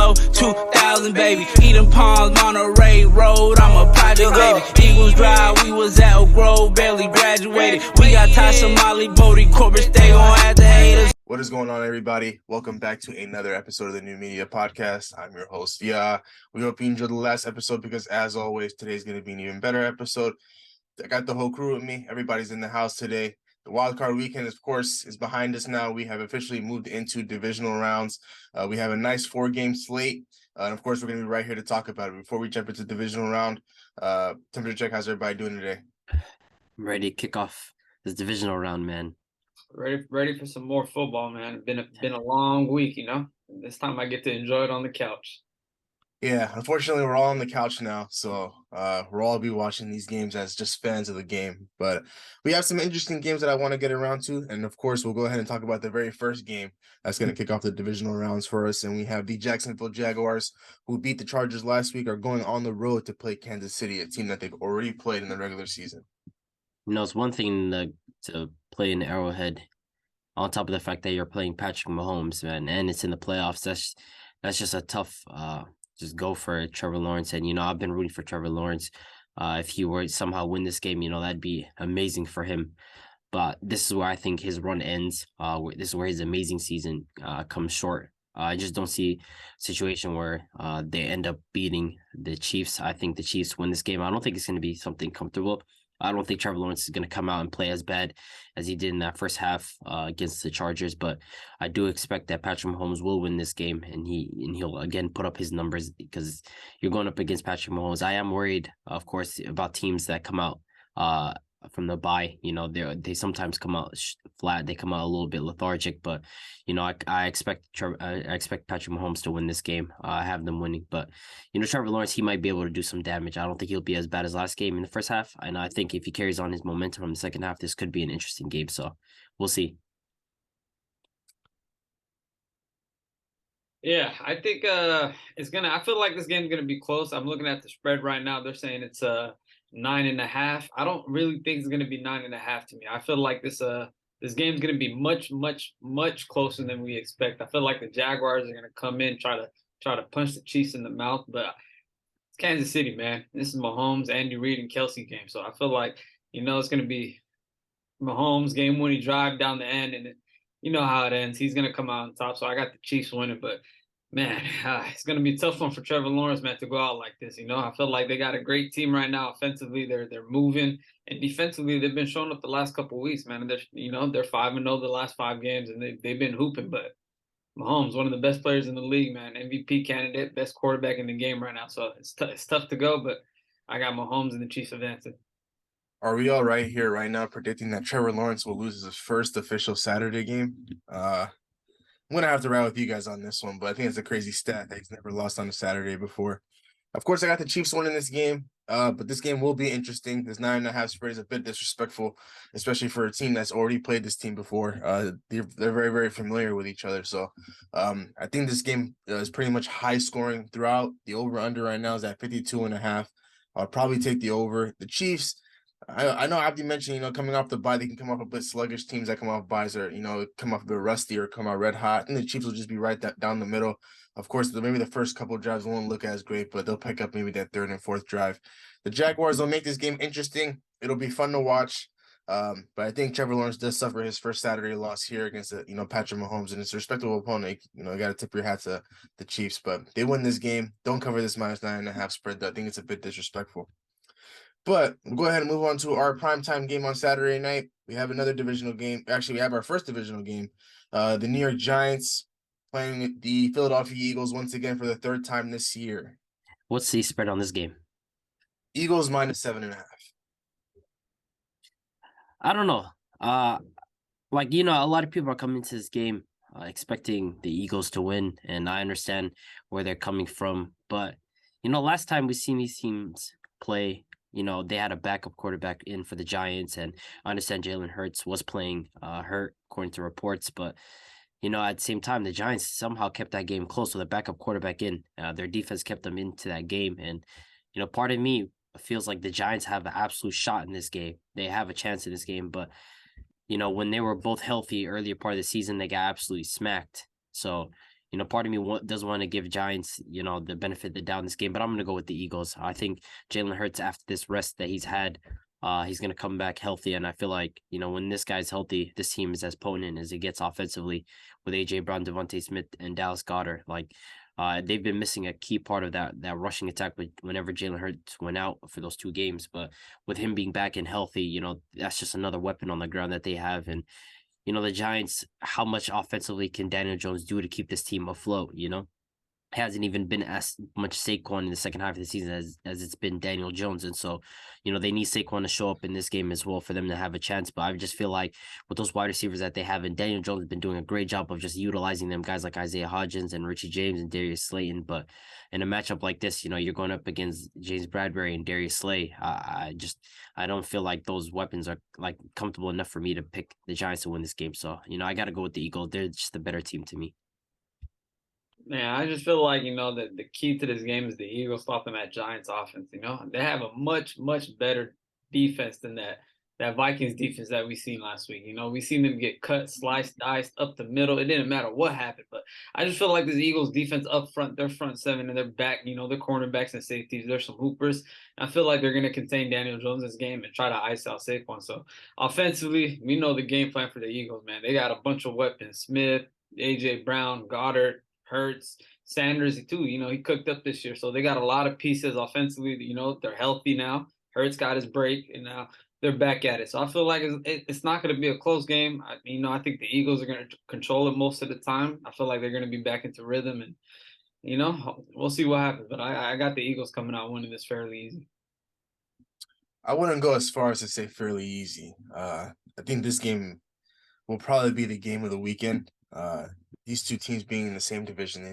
low, 2000, baby. Eden Palms, Monterey Road, I'm a project, baby. Eagles Drive, we was at Oak Grove, barely graduated. We got Tasha, Molly, Bodie, Corbett, they gon' have to hate us. What is going on, everybody? Welcome back to another episode of the New Media Podcast. I'm your host, Via. We hope you enjoyed the last episode because, as always, today's going to be an even better episode. I got the whole crew with me. Everybody's in the house today. The wildcard weekend, of course, is behind us now. We have officially moved into divisional rounds. We have a nice 4-game slate. And, of course, we're going to be right here to talk about it. Before we jump into divisional round, temperature check, how's everybody doing today? I'm ready to kick off this divisional round, man. Ready for some more football, man. It's been a long week, you know. This time I get to enjoy it on the couch. Yeah, unfortunately, we're all on the couch now, so we'll all be watching these games as just fans of the game. But we have some interesting games that I want to get around to, and of course, we'll go ahead and talk about the very first game that's going to kick off the divisional rounds for us. And we have the Jacksonville Jaguars, who beat the Chargers last week, are going on the road to play Kansas City, a team that they've already played in the regular season. You know, it's one thing to play in Arrowhead, on top of the fact that you're playing Patrick Mahomes, man, and it's in the playoffs. That's just a tough just go for Trevor Lawrence. And, you know, I've been rooting for Trevor Lawrence. If he were to somehow win this game, you know, that'd be amazing for him. But this is where I think his run ends. This is where his amazing season comes short. I just don't see a situation where they end up beating the Chiefs. I think the Chiefs win this game. I don't think it's going to be something comfortable. I don't think Trevor Lawrence is going to come out and play as bad as he did in that first half against the Chargers, but I do expect that Patrick Mahomes will win this game, and he'll again put up his numbers because you're going up against Patrick Mahomes. I am worried, of course, about teams that come out from the bye. You know, they sometimes come out flat. They come out a little bit lethargic, but you know, I expect Patrick Mahomes to win this game. I have them winning, but you know, Trevor Lawrence, he might be able to do some damage. I don't think he'll be as bad as last game in the first half, and I think if he carries on his momentum from the second half, this could be an interesting game. So we'll see. Yeah, I think I feel like this game's gonna be close. I'm looking at the spread right now. They're saying it's 9.5. I don't really think it's gonna be 9.5 to me. I feel like this game's gonna be much closer than we expect. I feel like the Jaguars are gonna come in, try to punch the Chiefs in the mouth, but it's Kansas City, man. This is Mahomes, Andy Reid, and Kelsey game. So I feel like, you know, it's gonna be Mahomes game-winning drive down the end, and you know how it ends. He's gonna come out on top. So I got the Chiefs winning, but man, it's going to be a tough one for Trevor Lawrence, man, to go out like this. You know, I feel like they got a great team right now. Offensively, they're moving, and defensively, they've been showing up the last couple of weeks, man. And they're 5-0 the last 5 games, and they've been hooping. But Mahomes, one of the best players in the league, man, MVP candidate, best quarterback in the game right now. So it's tough to go, but I got Mahomes and the Chiefs advancing. Are we all right here right now predicting that Trevor Lawrence will lose his first official Saturday game? I'm going to have to ride with you guys on this one, but I think it's a crazy stat that he's never lost on a Saturday before. Of course, I got the Chiefs winning this game, but this game will be interesting. This 9.5 spread is a bit disrespectful, especially for a team that's already played this team before. They're very, very familiar with each other. So I think this game is pretty much high scoring throughout. The over-under right now is at 52.5. I'll probably take the over. The Chiefs, I know Abdi mentioned, you know, coming off the bye, they can come off a bit sluggish. Teams that come off byes or, you know, come off a bit rusty or come out red hot. I think the Chiefs will just be right down the middle. Of course, maybe the first couple of drives won't look as great, but they'll pick up maybe that third and fourth drive. The Jaguars will make this game interesting. It'll be fun to watch. But I think Trevor Lawrence does suffer his first Saturday loss here against, Patrick Mahomes, and it's a respectable opponent. You know, you got to tip your hat to the Chiefs, but they win this game. Don't cover this minus 9.5 spread. I think it's a bit disrespectful. But we'll go ahead and move on to our primetime game on Saturday night. We have another divisional game. Actually, we have our first divisional game. The New York Giants playing the Philadelphia Eagles once again for the third time this year. What's the spread on this game? Eagles minus 7.5. I don't know. Like, you know, a lot of people are coming to this game expecting the Eagles to win, and I understand where they're coming from. But, you know, last time we've seen these teams play, you know, they had a backup quarterback in for the Giants, and I understand Jalen Hurts was playing hurt, according to reports. But, you know, at the same time, the Giants somehow kept that game close with a backup quarterback in. Their defense kept them into that game. And, you know, part of me feels like the Giants have an absolute shot in this game. They have a chance in this game. But, you know, when they were both healthy earlier part of the season, they got absolutely smacked. So, part of me does want to give Giants, the benefit of the doubt in this game, but I'm going to go with the Eagles. I think Jalen Hurts, after this rest that he's had, he's going to come back healthy. And I feel like, when this guy's healthy, this team is as potent as it gets offensively with A.J. Brown, Devontae Smith, and Dallas Goedert. Like, they've been missing a key part of that rushing attack whenever Jalen Hurts went out for those 2 games. But with him being back and healthy, that's just another weapon on the ground that they have. And the Giants, how much offensively can Daniel Jones do to keep this team afloat? Hasn't even been as much Saquon in the second half of the season as it's been Daniel Jones. And so, they need Saquon to show up in this game as well for them to have a chance. But I just feel like with those wide receivers that they have, and Daniel Jones has been doing a great job of just utilizing them, guys like Isaiah Hodgins and Richie James and Darius Slayton. But in a matchup like this, you're going up against James Bradbury and Darius Slay. I don't feel like those weapons are like comfortable enough for me to pick the Giants to win this game. So, I got to go with the Eagles. They're just the better team to me. Man, I just feel like, that the key to this game is the Eagles stopping that Giants offense. They have a much, much better defense than that Vikings defense that we seen last week. We seen them get cut, sliced, diced up the middle. It didn't matter what happened, but I just feel like this Eagles defense up front, their front 7 and their back, their cornerbacks and safeties, there's some hoopers. I feel like they're going to contain Daniel Jones' game and try to ice out Saquon. So offensively, we know the game plan for the Eagles, man. They got a bunch of weapons: Smith, A.J. Brown, Goddard, Hurts, Sanders too. He cooked up this year, so they got a lot of pieces offensively. They're healthy now. Hurts got his break, and now they're back at it. So I feel like it's not going to be a close game. I think the Eagles are going to control it most of the time. I feel like they're going to be back into rhythm, and we'll see what happens. But I got the Eagles coming out winning this fairly easy. I wouldn't go as far as to say fairly easy. I think this game will probably be the game of the weekend. These 2 teams being in the same division,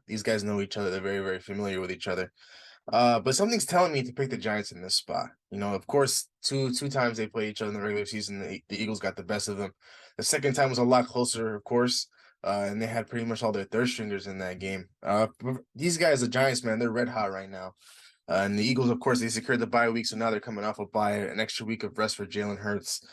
these guys know each other. They're very, very familiar with each other. But something's telling me to pick the Giants in this spot. Of course, two times they played each other in the regular season, the Eagles got the best of them. The second time was a lot closer, of course, and they had pretty much all their third stringers in that game. These guys, the Giants, man, they're red hot right now. And the Eagles, of course, they secured the bye week, so now they're coming off a bye, an extra week of rest for Jalen Hurts.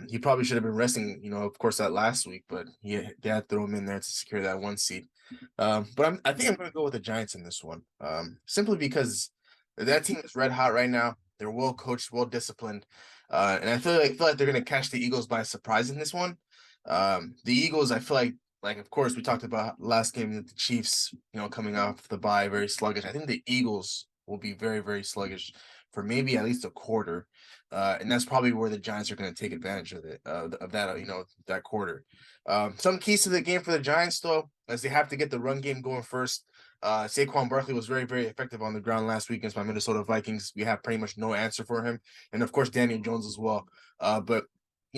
He probably should have been resting, of course, that last week, but they had to throw him in there to secure that 1 seed. But I think I'm going to go with the Giants in this one, simply because that team is red hot right now. They're well coached, well disciplined, and I feel like they're going to catch the Eagles by surprise in this one. The Eagles, I feel like of course we talked about last game that the Chiefs, coming off the bye, very sluggish. I think the Eagles will be very, very sluggish for maybe at least a quarter. And that's probably where the Giants are going to take advantage of it, of that, that quarter. Some keys to the game for the Giants, though, as they have to get the run game going first. Saquon Barkley was very, very effective on the ground last week against my Minnesota Vikings. We have pretty much no answer for him. And, of course, Daniel Jones as well. But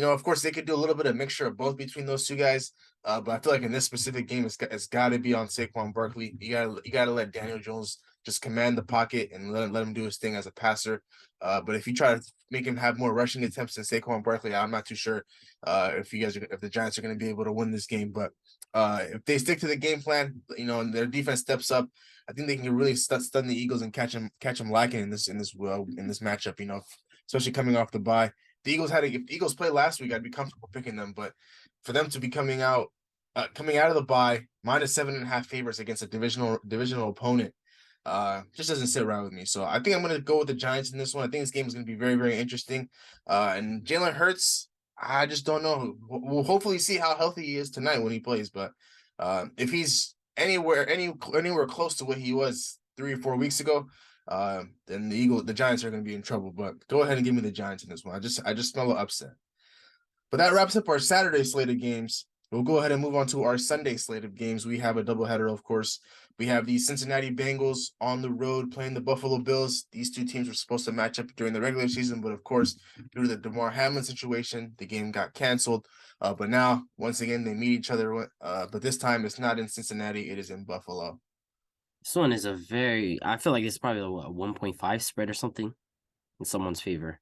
of course, they could do a little bit of mixture of both between those 2 guys. But I feel like in this specific game, it's got to be on Saquon Barkley. You gotta let Daniel Jones just command the pocket and let him do his thing as a passer. But if you try to make him have more rushing attempts than Saquon Barkley, I'm not too sure if the Giants are going to be able to win this game. But if they stick to the game plan, and their defense steps up, I think they can really stun the Eagles and catch them lacking in this matchup. Especially coming off the bye. If the Eagles played last week, I'd be comfortable picking them. But for them to be coming out of the bye, -7.5 favorites against a divisional opponent, just doesn't sit right with me. So I think I'm going to go with the Giants in this one. I think this game is going to be very, very interesting. And Jalen Hurts, I just don't know. We'll hopefully see how healthy he is tonight when he plays. But if he's anywhere close to what he was 3 or 4 weeks ago, then the Giants are going to be in trouble. But go ahead and give me the Giants in this one. I just smell an upset. But that wraps up our Saturday slate of games. We'll go ahead and move on to our Sunday slate of games. We have a doubleheader, of course. We have the Cincinnati Bengals on the road playing the Buffalo Bills. These 2 teams were supposed to match up during the regular season, but of course, due to the DeMar Hamlin situation, the game got canceled. But now, once again, they meet each other. But this time, it's not in Cincinnati; it is in Buffalo. This one is I feel like it's probably a 1.5 spread or something in someone's favor.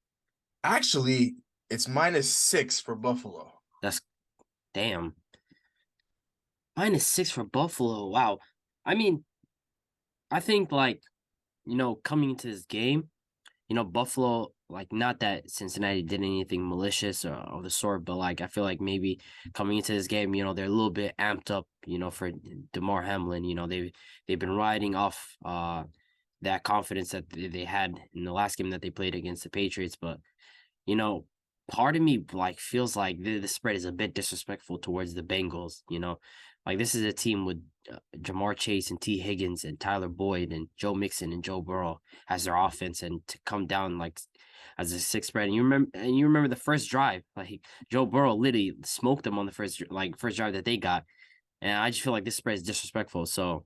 Actually, it's -6 for Buffalo. That's damn. -6 for Buffalo. Wow. I mean, I think coming into this game, Buffalo, like, not that Cincinnati did anything malicious or of the sort, but like I feel like maybe coming into this game, they're a little bit amped up, for DeMar Hamlin. They've been riding off that confidence that they had in the last game that they played against the Patriots. But you know, part of me like feels like the spread is a bit disrespectful towards the Bengals. Like this is a team with Jamar Chase and T. Higgins and Tyler Boyd and Joe Mixon and Joe Burrow as their offense, and to come down like as a six spread. And you remember the first drive, like Joe Burrow literally smoked them on the first drive that they got, and I just feel like this spread is disrespectful. So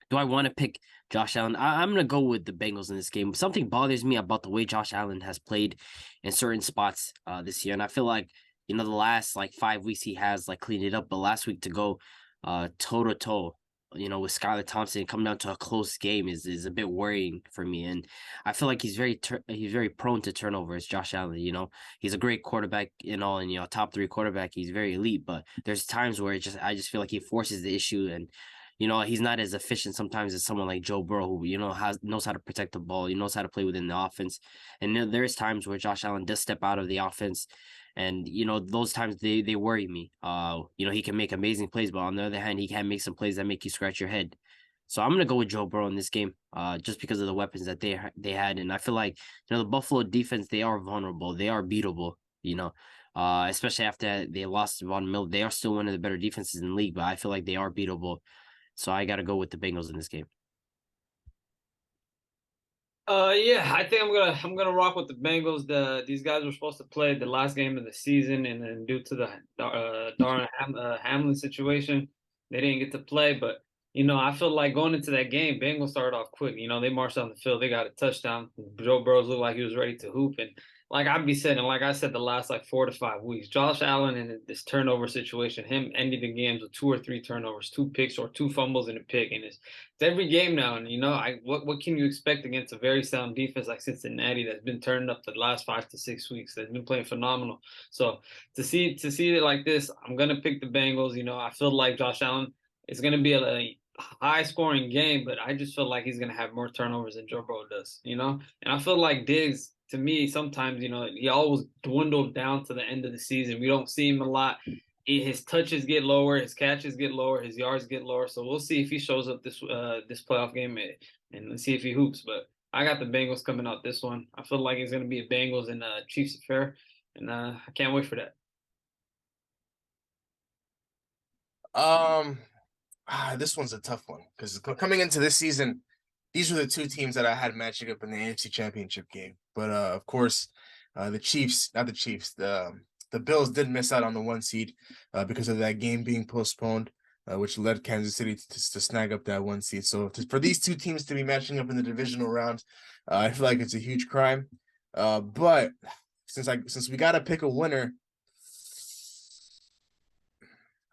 do I want to pick Josh Allen? I'm going to go with the Bengals in this game. Something bothers me about the way Josh Allen has played in certain spots this year. And I feel like, the last like 5 weeks he has like cleaned it up. But last week to go toe to toe, with Skylar Thompson coming down to a close game is a bit worrying for me. And I feel like he's very prone to turnovers, Josh Allen. He's a great quarterback and all, and top 3 quarterback. He's very elite, but there's times where I just feel like he forces the issue, and he's not as efficient sometimes as someone like Joe Burrow, who knows how to protect the ball, he knows how to play within the offense. And there's times where Josh Allen does step out of the offense, and those times they worry me. He can make amazing plays, but on the other hand, he can make some plays that make you scratch your head. So I'm gonna go with Joe Burrow in this game, just because of the weapons that they had, and I feel like the Buffalo defense, they are vulnerable, they are beatable. Especially after they lost Von Miller, they are still one of the better defenses in the league, but I feel like they are beatable. So I got to go with the Bengals in this game. Yeah, I think I'm gonna rock with the Bengals. These guys were supposed to play the last game of the season, and then due to the Darren Hamlin situation, they didn't get to play. But I feel like going into that game, Bengals started off quick. They marched on the field, they got a touchdown. Joe Burrow looked like he was ready to hoop, and like I said, the last like 4 to 5 weeks, Josh Allen in this turnover situation, him ending the games with 2 or 3 turnovers, 2 picks or 2 fumbles and a pick, and it's every game now. And what can you expect against a very sound defense like Cincinnati that's been turned up the last 5 to 6 weeks, that's been playing phenomenal. So to see it like this, I'm gonna pick the Bengals. I feel like Josh Allen is gonna be a high scoring game, but I just feel like he's gonna have more turnovers than Joe Burrow does. And I feel like Diggs, to me, sometimes, he always dwindled down to the end of the season. We don't see him a lot. His touches get lower, his catches get lower, his yards get lower. So we'll see if he shows up this playoff game, and let's see if he hoops. But I got the Bengals coming out this one. I feel like it's going to be a Bengals and Chiefs affair, and I can't wait for that. This one's a tough one because coming into this season, these were the 2 teams that I had matching up in the AFC Championship game. But of course, the Bills did miss out on the 1 seed because of that game being postponed, which led Kansas City to snag up that 1 seed. So for these 2 teams to be matching up in the divisional round, I feel like it's a huge crime. But since we got to pick a winner,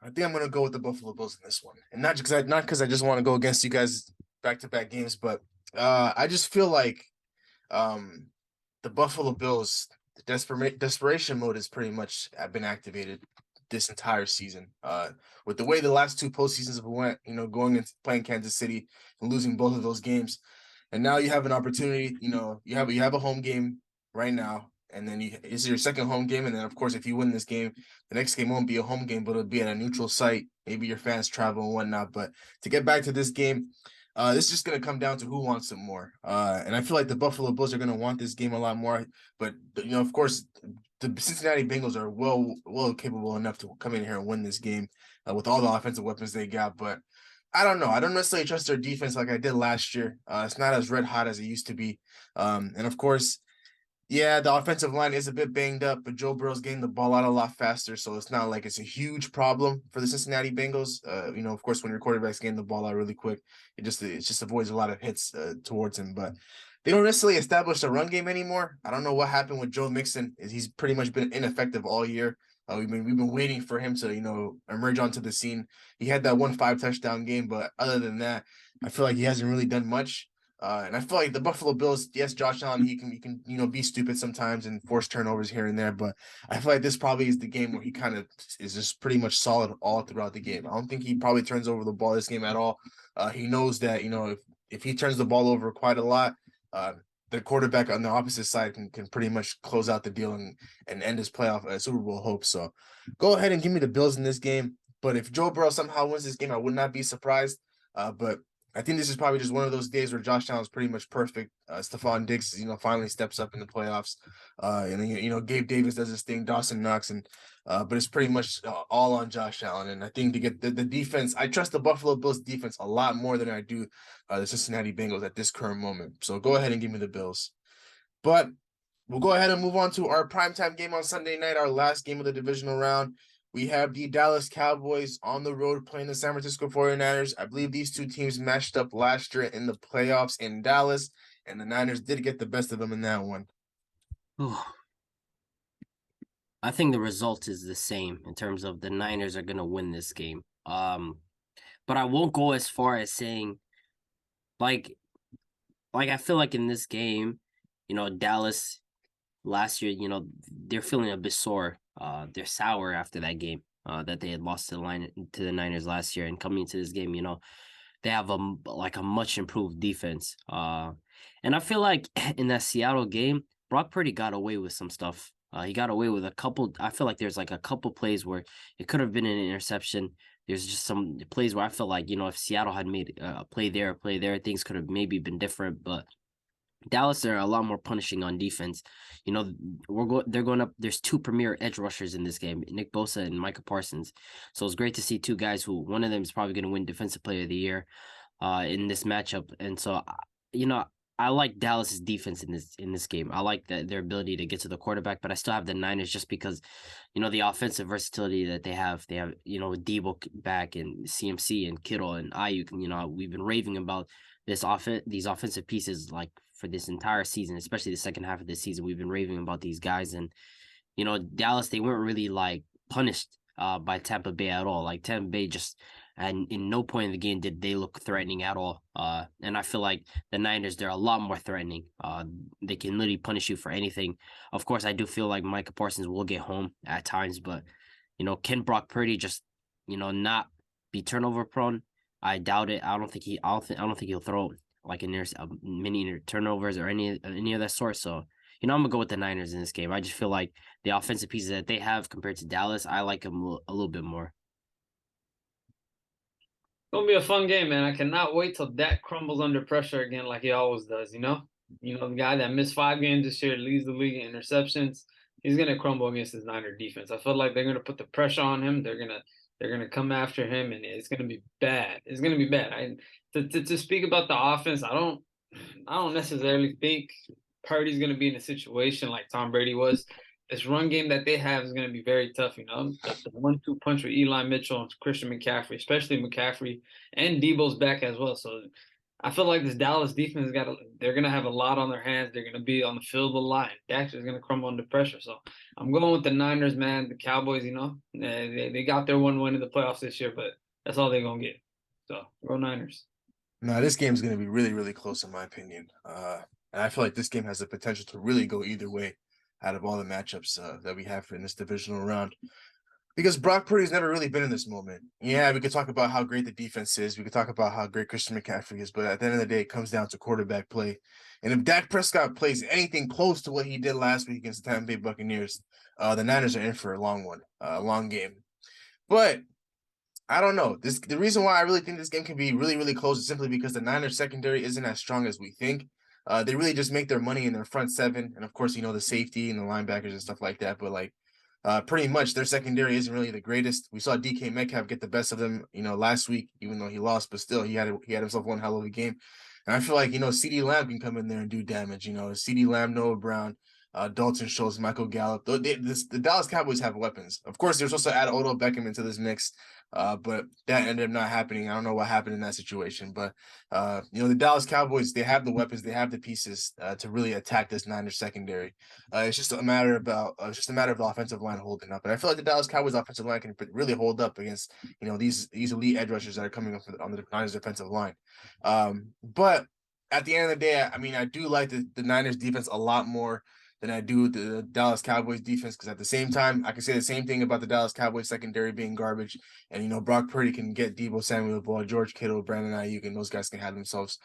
I think I'm gonna go with the Buffalo Bills in this one, and not because I just want to go against you guys back-to-back games, but I just feel like the Buffalo Bills, the desperation mode has pretty much been activated this entire season. With the way the last 2 postseasons went, going into playing Kansas City and losing both of those games, and now you have an opportunity. You have a home game right now. And then this is your second home game. And then, of course, if you win this game, the next game won't be a home game, but it'll be at a neutral site. Maybe your fans travel and whatnot. But to get back to this game, this is just going to come down to who wants it more. And I feel like the Buffalo Bills are going to want this game a lot more. But of course, the Cincinnati Bengals are well capable enough to come in here and win this game with all the offensive weapons they got. But I don't know. I don't necessarily trust their defense like I did last year. It's not as red hot as it used to be. And, of course, yeah, the offensive line is a bit banged up, but Joe Burrow's getting the ball out a lot faster, so it's not like it's a huge problem for the Cincinnati Bengals. Of course, when your quarterback's getting the ball out really quick, it just avoids a lot of hits towards him. But they don't necessarily establish a run game anymore. I don't know what happened with Joe Mixon. He's pretty much been ineffective all year. We've been waiting for him to emerge onto the scene. He had that 1 5-touchdown game, but other than that, I feel like he hasn't really done much. And I feel like the Buffalo Bills, yes, Josh Allen, he can be stupid sometimes and force turnovers here and there, but I feel like this probably is the game where he kind of is just pretty much solid all throughout the game. I don't think he probably turns over the ball this game at all. He knows that if he turns the ball over quite a lot, the the quarterback on the opposite side can pretty much close out the deal and end his playoff Super Bowl hopes. So go ahead and give me the Bills in this game. But if Joe Burrow somehow wins this game, I would not be surprised. But I think this is probably just one of those days where Josh Allen's pretty much perfect. Stephon Diggs, finally steps up in the playoffs. And then, Gabe Davis does his thing, Dawson Knox, and but it's pretty much all on Josh Allen. And I think to get the defense, I trust the Buffalo Bills defense a lot more than I do the Cincinnati Bengals at this current moment. So go ahead and give me the Bills. But we'll go ahead and move on to our primetime game on Sunday night, our last game of the divisional round. We have the Dallas Cowboys on the road playing the San Francisco 49ers. I believe these two teams matched up last year in the playoffs in Dallas, and the Niners did get the best of them in that one. I think the result is the same in terms of the Niners are going to win this game. But I won't go as far as saying, like I feel like in this game, Dallas last year, they're feeling a bit sore. They're sour after that game that they had lost to the Niners last year, and coming into this game, they have a much improved defense. And I feel like in that Seattle game, Brock Purdy got away with some stuff. He got away with a couple. I feel like there's a couple plays where it could have been an interception. There's just some plays where I feel like if Seattle had made a play there, things could have maybe been different, but Dallas are a lot more punishing on defense. They're going up. There's two premier edge rushers in this game, Nick Bosa and Micah Parsons. So it's great to see two guys who one of them is probably going to win Defensive Player of the Year in this matchup. And so, I like Dallas's defense in this game. I like their ability to get to the quarterback, but I still have the Niners just because, the offensive versatility that they have. They have, Debo back and CMC and Kittle and Ayuk. We've been raving about these offensive pieces for this entire season, especially the second half of this season. We've been raving about these guys, and Dallas, they weren't really punished by Tampa Bay at all. Tampa Bay and in no point in the game did they look threatening at all. And I feel like the Niners, they're a lot more threatening. They can literally punish you for anything. Of course, I do feel like Micah Parsons will get home at times, but can Brock Purdy just not be turnover prone? I doubt it. I don't think he'll throw many turnovers or any of that sort. So I'm gonna go with the Niners in this game. I just feel like the offensive pieces that they have compared to Dallas, I like them a little bit more. It's gonna be a fun game, man. I cannot wait till Dak crumbles under pressure again, like he always does. The guy that missed 5 games this year, leads the league in interceptions. He's gonna crumble against his Niner defense. I feel like they're gonna put the pressure on him. They're gonna come after him, and it's gonna be bad. It's gonna be bad. To speak about the offense, I don't necessarily think Purdy's gonna be in a situation like Tom Brady was. This run game that they have is going to be very tough. The 1-2 punch with Eli Mitchell and Christian McCaffrey, especially McCaffrey, and Debo's back as well. So I feel like this Dallas defense they're going to have a lot on their hands. They're going to be on the field a lot. Dak's is going to crumble under pressure. So I'm going with the Niners, man. The Cowboys, they got their one win in the playoffs this year, but that's all they're going to get. So go Niners. No, this game is going to be really, really close in my opinion. And I feel like this game has the potential to really go either way out of all the matchups that we have in this divisional round. Because Brock Purdy's never really been in this moment. Yeah, we could talk about how great the defense is. We could talk about how great Christian McCaffrey is. But at the end of the day, it comes down to quarterback play. And if Dak Prescott plays anything close to what he did last week against the Tampa Bay Buccaneers, the Niners are in for a long game. But I don't know. The reason why I really think this game can be really, really close is simply because the Niners secondary isn't as strong as we think. They really just make their money in their front seven. And of course, the safety and the linebackers and stuff like that. But pretty much their secondary isn't really the greatest. We saw DK Metcalf get the best of them, last week, even though he lost, but still he had himself one hell of a game. And I feel like, CeeDee Lamb can come in there and do damage. CeeDee Lamb, Noah Brown, Dalton Schultz, Michael Gallup. The Dallas Cowboys have weapons. Of course, they're supposed to add Odell Beckham into this mix. But that ended up not happening. I don't know what happened in that situation, but the Dallas Cowboys, they have the weapons, they have the pieces to really attack this Niners secondary. It's just a matter of the offensive line holding up. And I feel like the Dallas Cowboys offensive line can really hold up against these elite edge rushers that are coming up on the Niners defensive line. But at the end of the day, I do like the Niners defense a lot more than I do the Dallas Cowboys defense, because at the same time, I can say the same thing about the Dallas Cowboys secondary being garbage. And, Brock Purdy can get Deebo Samuel the ball, George Kittle, Brandon Ayuk, and those guys can have themselves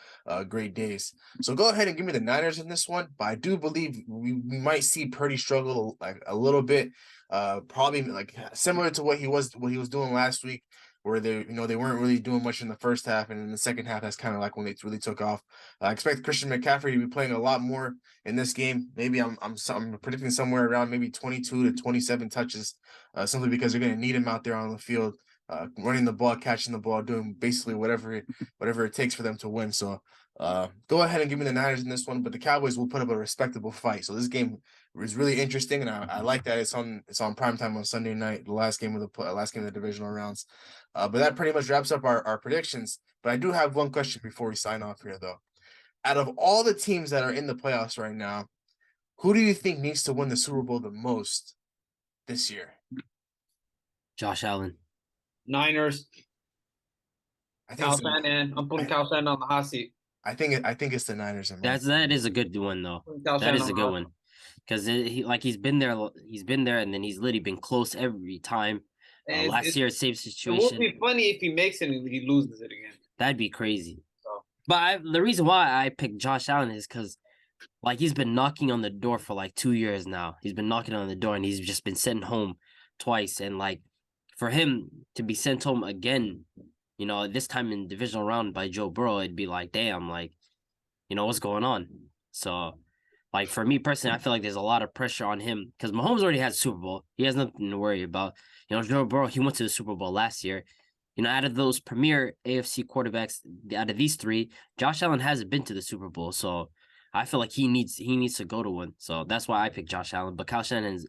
great days. So go ahead and give me the Niners in this one. But I do believe we might see Purdy struggle like a little bit, probably like similar to what he was doing last week, where they weren't really doing much in the first half, and in the second half, that's kind of like when they really took off. I expect Christian McCaffrey to be playing a lot more in this game. Maybe I'm predicting somewhere around maybe 22 to 27 touches, simply because they're going to need him out there on the field, running the ball, catching the ball, doing basically whatever it takes for them to win. So go ahead and give me the Niners in this one, but the Cowboys will put up a respectable fight. So this game is really interesting, and I like that it's on primetime on Sunday night, the last game of the divisional rounds. But that pretty much wraps up our predictions. But I do have one question before we sign off here, though. Out of all the teams that are in the playoffs right now, who do you think needs to win the Super Bowl the most this year? Josh Allen. Niners. I think Kyle it's Shanahan. I'm putting Kyle Shanahan on the hot seat. I think it's the Niners. That is a good one though. Kyle That is Shanahan a on good the one because he's been there, and then he's literally been close every time. Last year, same situation. It would be funny if he makes it and he loses it again. That'd be crazy. So. But the reason why I picked Josh Allen is because, like, he's been knocking on the door for like 2 years now. He's been knocking on the door, and he's just been sent home twice. And like, for him to be sent home again, this time in divisional round by Joe Burrow, it'd be like, damn, like, what's going on? So, like, for me personally, I feel like there's a lot of pressure on him because Mahomes already has Super Bowl. He has nothing to worry about. Joe Burrow, he went to the Super Bowl last year. Out of those premier AFC quarterbacks, out of these three, Josh Allen hasn't been to the Super Bowl. So I feel like he needs to go to one. So that's why I picked Josh Allen. But Kyle Shanahan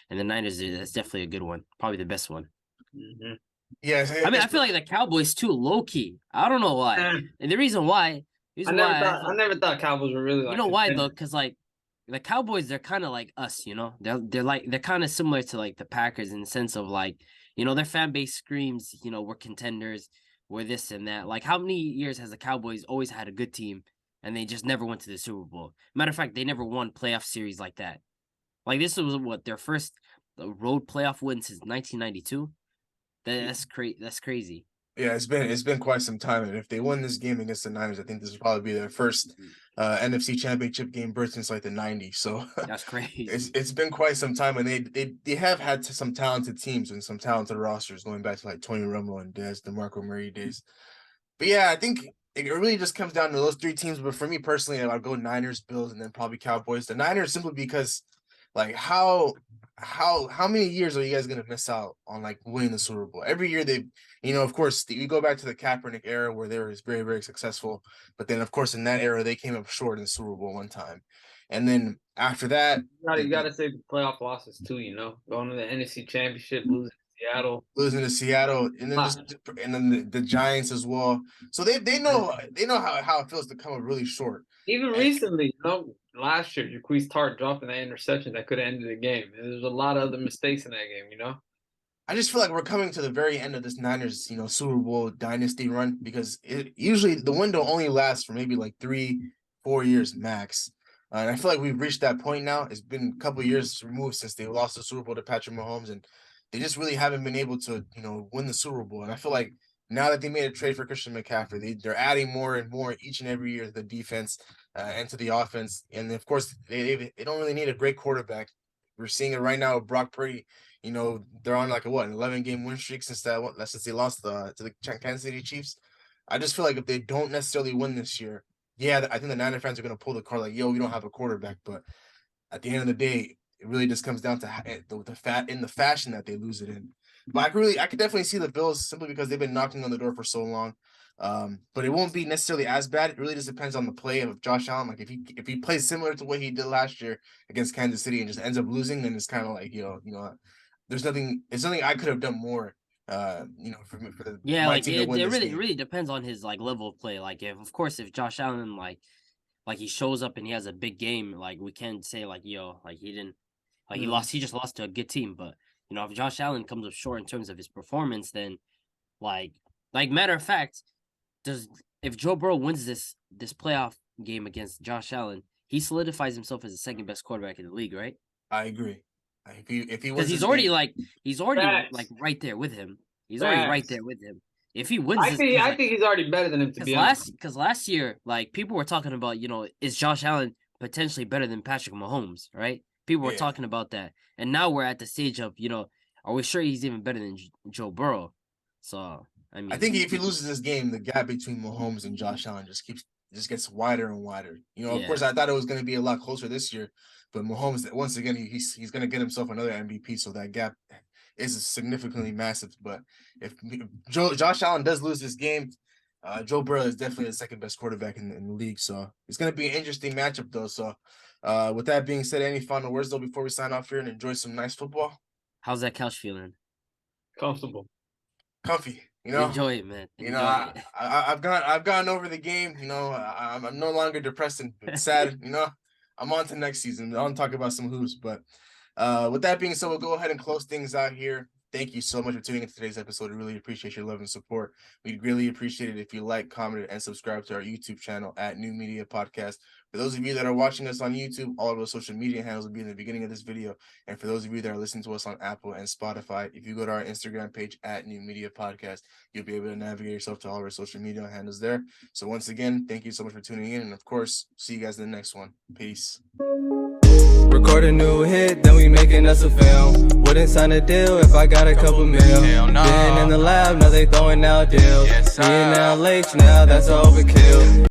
and the Niners, that's definitely a good one. Probably the best one. Mm-hmm. Yes. I feel like the Cowboys too, low key. I don't know why. And the reason why I never thought Cowboys were really like. You know why though? Because like the Cowboys, they're kind of like us. They're kind of similar to like the Packers in the sense of like, their fan base screams, we're contenders, we're this and that. Like, how many years has the Cowboys always had a good team and they just never went to the Super Bowl? Matter of fact, they never won playoff series like that. Like, this was their first road playoff win since 1992. That's crazy. Yeah, it's been quite some time, and if they win this game against the Niners, I think this will probably be their first NFC Championship game berth since like the '90s. So that's crazy. It's been quite some time, and they have had some talented teams and some talented rosters going back to like Tony Romo and DeMarco Murray days. But yeah, I think it really just comes down to those three teams. But for me personally, I'd go Niners, Bills, and then probably Cowboys. The Niners simply because, like, how many years are you guys gonna miss out on like winning the Super Bowl? Every year they, of course, you go back to the Kaepernick era where they were very, very successful, but then of course in that era they came up short in the Super Bowl one time, and then after that, you gotta say the playoff losses too. Going to the NFC Championship, losing to Seattle, and then the Giants as well. So they know how it feels to come up really short. Even recently, last year, Jaquez Tart dropping that interception that could have ended the game. And there's a lot of other mistakes in that game, I just feel like we're coming to the very end of this Niners, Super Bowl dynasty run, because usually the window only lasts for maybe like 3-4 years max. And I feel like we've reached that point now. It's been a couple of years removed since they lost the Super Bowl to Patrick Mahomes, and they just really haven't been able to, win the Super Bowl. And I feel like now that they made a trade for Christian McCaffrey, they're adding more and more each and every year to the defense and to the offense. And of course, they don't really need a great quarterback. We're seeing it right now with Brock Purdy. They're on like an 11-game win streak since they lost to the Kansas City Chiefs. I just feel like if they don't necessarily win this year, yeah, I think the Niner fans are going to pull the card like, yo, we don't have a quarterback. But at the end of the day, it really just comes down to the fashion that they lose it in. But I could definitely see the Bills simply because they've been knocking on the door for so long. But it won't be necessarily as bad. It really just depends on the play of Josh Allen. Like if he plays similar to what he did last year against Kansas City and just ends up losing, then it's kind of like, there's nothing. It's nothing I could have done more. For the my team to win this game. It really depends on his like level of play. Like if Josh Allen like he shows up and he has a big game, like we can't say like he didn't he just lost to a good team. But if Josh Allen comes up short in terms of his performance, then like matter of fact, if Joe Burrow wins this playoff game against Josh Allen, he solidifies himself as the second best quarterback in the league, right? I agree. If he Because wins he's this already game, like Facts. right there with him. He's already right Facts. there with him. If he wins I this, think he's already better than him, to be honest. because last year, like people were talking about, is Josh Allen potentially better than Patrick Mahomes, right? People were Yeah. talking about that, and now we're at the stage of, are we sure he's even better than Joe Burrow? So I mean, I think if he loses this game, the gap between Mahomes and Josh Allen just gets wider and wider. Of course, Yeah. I thought it was going to be a lot closer this year, but Mahomes, once again, he's going to get himself another MVP, so that gap is significantly massive. But if Josh Allen does lose this game, Joe Burrow is definitely the second best quarterback in the league. So it's going to be an interesting matchup, though. So with that being said, any final words, though, before we sign off here and enjoy some nice football? how's that couch feeling? Comfortable. Comfy, Enjoy it, man. Enjoy it. I've gone over the game. I'm no longer depressed and sad. I'm on to next season. I want to talk about some hoops, but with that being said, we'll go ahead and close things out here. Thank you so much for tuning into today's episode. I really appreciate your love and support. We'd really appreciate it if you like, commented, and subscribe to our YouTube channel at New Media Podcast. For those of you that are watching us on YouTube, all of our social media handles will be in the beginning of this video. And for those of you that are listening to us on Apple and Spotify, if you go to our Instagram page at New Media Podcast, you'll be able to navigate yourself to all of our social media handles there. So once again, thank you so much for tuning in. And of course, see you guys in the next one. Peace. Record a new hit, then we making us a film. Wouldn't sign a deal if I got a couple mil. Been in the lab, now they throwing out deals. Me and now Lakes, now that's overkill.